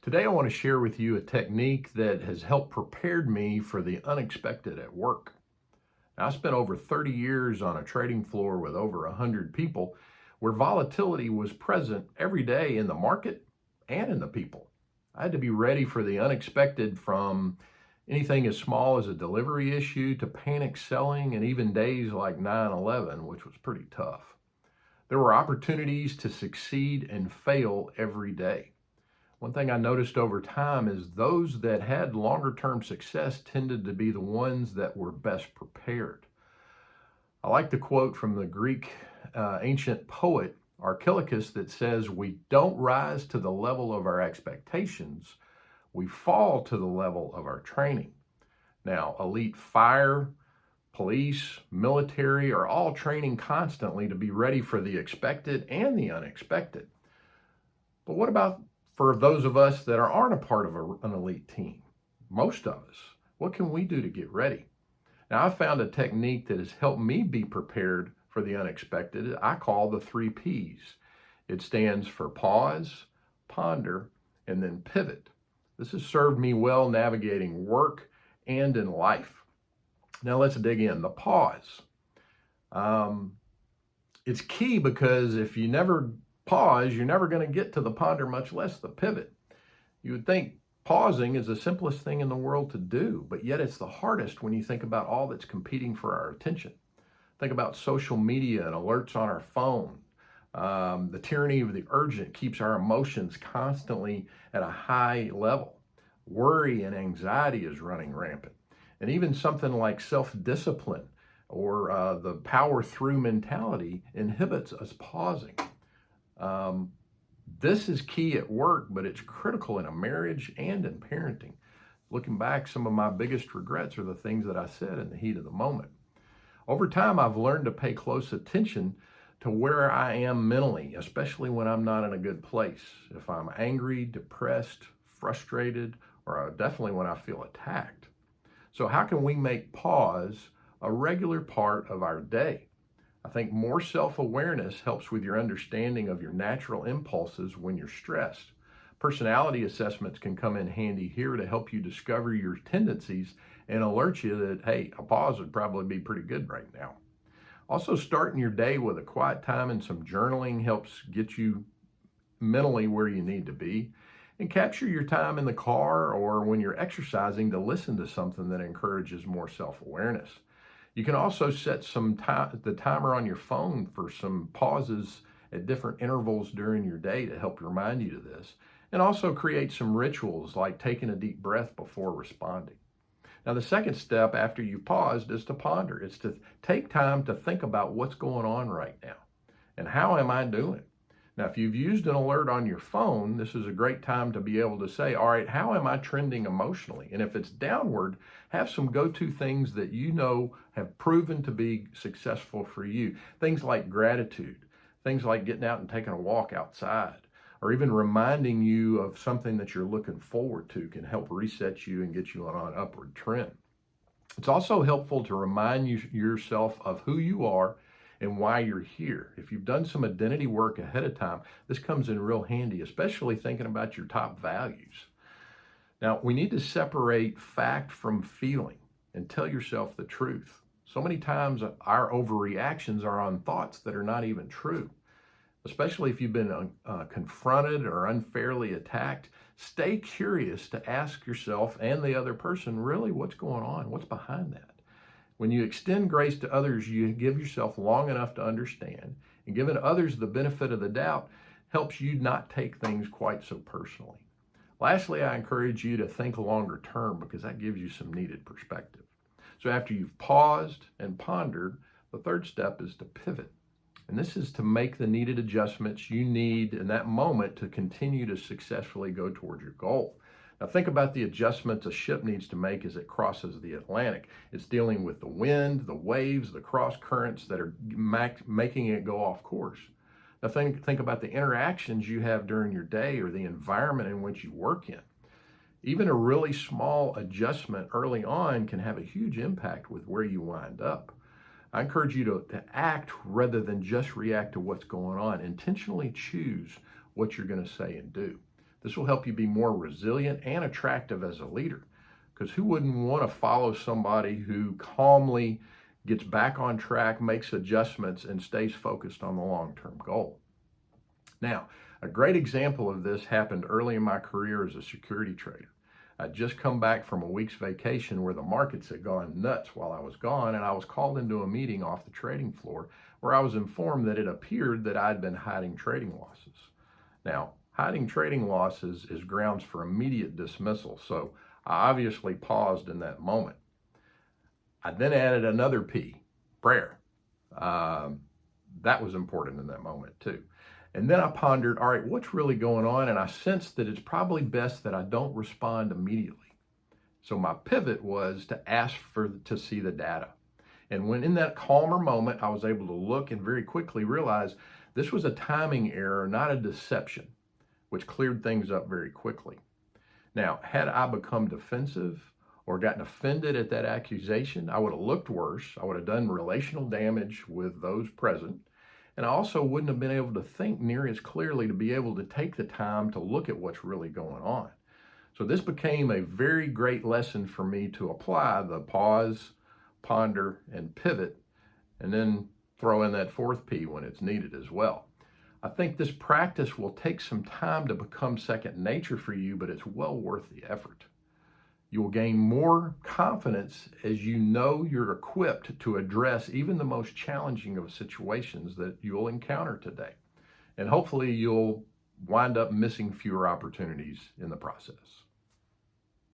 Today, I want to share with you a technique that has helped prepare me for the unexpected at work. Now, I spent over 30 years on a trading floor with over 100 people where volatility was present every day in the market and in the people. I had to be ready for the unexpected, from anything as small as a delivery issue to panic selling, and even days like 9/11, which was pretty tough. There were opportunities to succeed and fail every day. One thing I noticed over time is those that had longer term success tended to be the ones that were best prepared. I like the quote from the Greek ancient poet Archilochus that says, "We don't rise to the level of our expectations, we fall to the level of our training." Now, elite fire, police, military are all training constantly to be ready for the expected and the unexpected. But what about for those of us that aren't a part of an elite team? Most of us, what can we do to get ready? Now, I found a technique that has helped me be prepared for the unexpected. I call the 3 Ps. It stands for pause, ponder, and then pivot. This has served me well navigating work and in life. Now, let's dig in. The pause. It's key, because if you never pause, you're never going to get to the ponder, much less the pivot. You would think pausing is the simplest thing in the world to do, but yet it's the hardest when you think about all that's competing for our attention. Think about social media and alerts on our phone. The tyranny of the urgent keeps our emotions constantly at a high level. Worry and anxiety is running rampant. And even something like self-discipline or the power through mentality inhibits us pausing. This is key at work, but it's critical in a marriage and in parenting. Looking back, some of my biggest regrets are the things that I said in the heat of the moment. Over time, I've learned to pay close attention to where I am mentally, especially when I'm not in a good place. If I'm angry, depressed, frustrated, or definitely when I feel attacked. So how can we make pause a regular part of our day? I think more self-awareness helps with your understanding of your natural impulses when you're stressed. Personality assessments can come in handy here to help you discover your tendencies and alert you that, hey, a pause would probably be pretty good right now. Also, starting your day with a quiet time and some journaling helps get you mentally where you need to be. And capture your time in the car or when you're exercising to listen to something that encourages more self-awareness. You can also set the timer on your phone for some pauses at different intervals during your day to help remind you of this. And also create some rituals like taking a deep breath before responding. Now, the second step after you've paused is to ponder. It's to take time to think about what's going on right now and how am I doing? Now, if you've used an alert on your phone, this is a great time to be able to say, all right, how am I trending emotionally? And if it's downward, have some go-to things that you know have proven to be successful for you. Things like gratitude, things like getting out and taking a walk outside, or even reminding you of something that you're looking forward to can help reset you and get you on an upward trend. It's also helpful to remind yourself of who you are and why you're here. If you've done some identity work ahead of time, this comes in real handy, especially thinking about your top values. Now, we need to separate fact from feeling and tell yourself the truth. So many times our overreactions are on thoughts that are not even true. Especially if you've been confronted or unfairly attacked, stay curious to ask yourself and the other person, really, what's going on? What's behind that? When you extend grace to others, you give yourself long enough to understand, and giving others the benefit of the doubt helps you not take things quite so personally. Lastly, I encourage you to think longer term, because that gives you some needed perspective. So after you've paused and pondered, the third step is to pivot. And this is to make the needed adjustments you need in that moment to continue to successfully go toward your goal. Now, think about the adjustments a ship needs to make as it crosses the Atlantic. It's dealing with the wind, the waves, the cross currents that are making it go off course. Now, think about the interactions you have during your day or the environment in which you work in. Even a really small adjustment early on can have a huge impact with where you wind up. I encourage you to act rather than just react to what's going on. Intentionally choose what you're going to say and do. This will help you be more resilient and attractive as a leader, because who wouldn't want to follow somebody who calmly gets back on track, makes adjustments, and stays focused on the long-term goal? Now, a great example of this happened early in my career as a security trader. I'd just come back from a week's vacation where the markets had gone nuts while I was gone, and I was called into a meeting off the trading floor where I was informed that it appeared that I'd been hiding trading losses. Now, hiding trading losses is grounds for immediate dismissal, so I obviously paused in that moment. I then added another P, prayer. That was important in that moment too. And then I pondered, all right, what's really going on? And I sensed that it's probably best that I don't respond immediately. So my pivot was to ask to see the data. And when in that calmer moment, I was able to look and very quickly realize this was a timing error, not a deception, which cleared things up very quickly. Now, had I become defensive or gotten offended at that accusation, I would have looked worse. I would have done relational damage with those present. And I also wouldn't have been able to think near as clearly to be able to take the time to look at what's really going on. So this became a very great lesson for me to apply the pause, ponder, and pivot, and then throw in that fourth P when it's needed as well. I think this practice will take some time to become second nature for you, but it's well worth the effort. You will gain more confidence as you know you're equipped to address even the most challenging of situations that you'll encounter today. And hopefully you'll wind up missing fewer opportunities in the process.